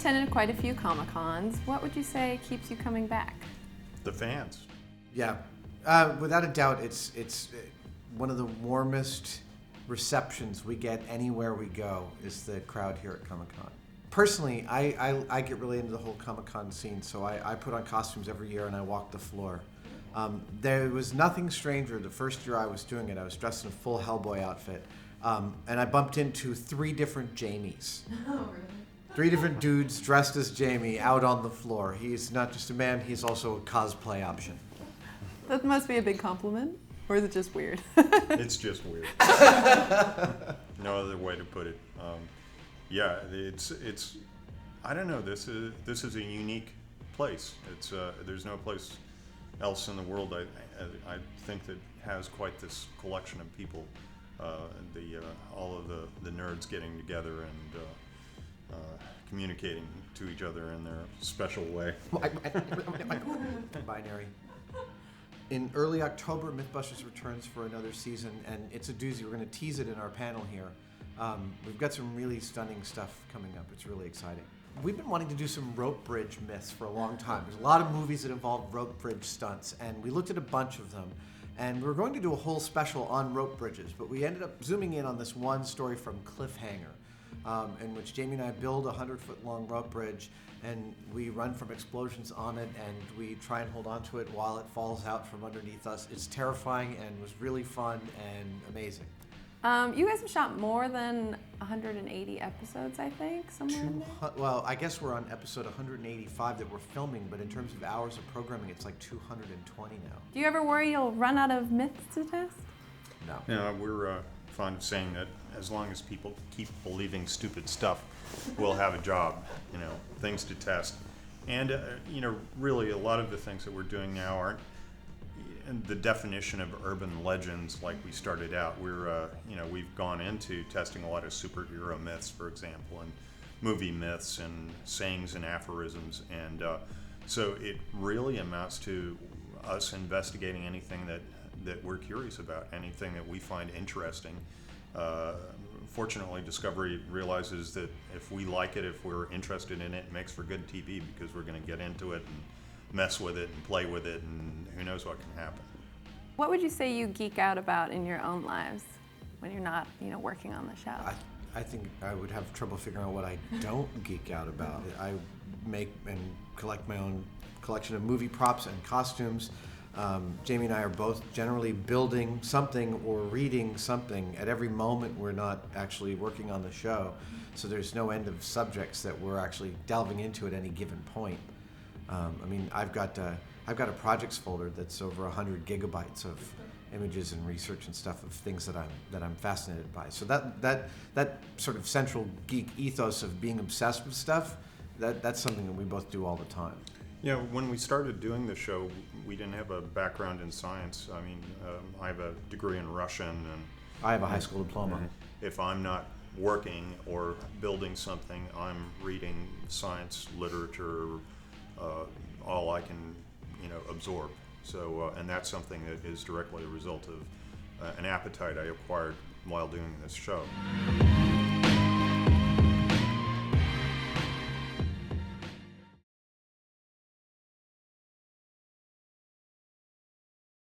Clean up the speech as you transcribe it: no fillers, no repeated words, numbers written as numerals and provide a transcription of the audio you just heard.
attended quite a few Comic-Cons. What would you say keeps you coming back? The fans. Yeah, without a doubt, it's one of the warmest receptions we get anywhere we go is the crowd here at Comic-Con. Personally, I get really into the whole Comic-Con scene, so I put on costumes every year and I walk the floor. There was nothing stranger. The first year I was doing it, I was dressed in a full Hellboy outfit, and I bumped into 3 different Jamies. Oh, really? 3 different dudes dressed as Jamie out on the floor. He's not just a man, he's also a cosplay option. That must be a big compliment, or is it just weird? It's just weird. No other way to put it. Yeah, it's. I don't know. This is a unique place. It's there's no place else in the world I think that has quite this collection of people. All of the nerds getting together and communicating to each other in their special way. Binary. In early October, Mythbusters returns for another season, and it's a doozy. We're going to tease it in our panel here. We've got some really stunning stuff coming up. It's really exciting. We've been wanting to do some rope bridge myths for a long time. There's a lot of movies that involve rope bridge stunts, and we looked at a bunch of them. And we were going to do a whole special on rope bridges, but we ended up zooming in on this one story from Cliffhanger, in which Jamie and I build a 100-foot long rope bridge, and we run from explosions on it, and we try and hold on to it while it falls out from underneath us. It's terrifying and was really fun and amazing. You guys have shot more than 180 episodes, I think, somewhere in there? Well, I guess we're on episode 185 that we're filming, but in terms of hours of programming, it's like 220 now. Do you ever worry you'll run out of myths to test? No. Yeah, we're fond of saying that as long as people keep believing stupid stuff, we'll have a job, things to test. And, really a lot of the things that we're doing now aren't the definition of urban legends like we started out. We've gone into testing a lot of superhero myths, for example, and movie myths and sayings and aphorisms. And so it really amounts to us investigating anything that we're curious about, anything that we find interesting. Fortunately, Discovery realizes that if we like it, if we're interested in it, it makes for good TV because we're going to get into it and mess with it and play with it, and who knows what can happen. What would you say you geek out about in your own lives when you're not, working on the show? I think I would have trouble figuring out what I don't geek out about. I make and collect my own collection of movie props and costumes. Jamie and I are both generally building something or reading something at every moment. We're not actually working on the show, so there's no end of subjects that we're actually delving into at any given point. I've got a projects folder that's over 100 gigabytes of images and research and stuff of things that I'm fascinated by. So that sort of central geek ethos of being obsessed with stuff, that's something that we both do all the time. Yeah, when we started doing the show, we didn't have a background in science. I have a degree in Russian, and I have a high school diploma. If I'm not working or building something, I'm reading science literature. All I can, absorb. So, and that's something that is directly a result of an appetite I acquired while doing this show.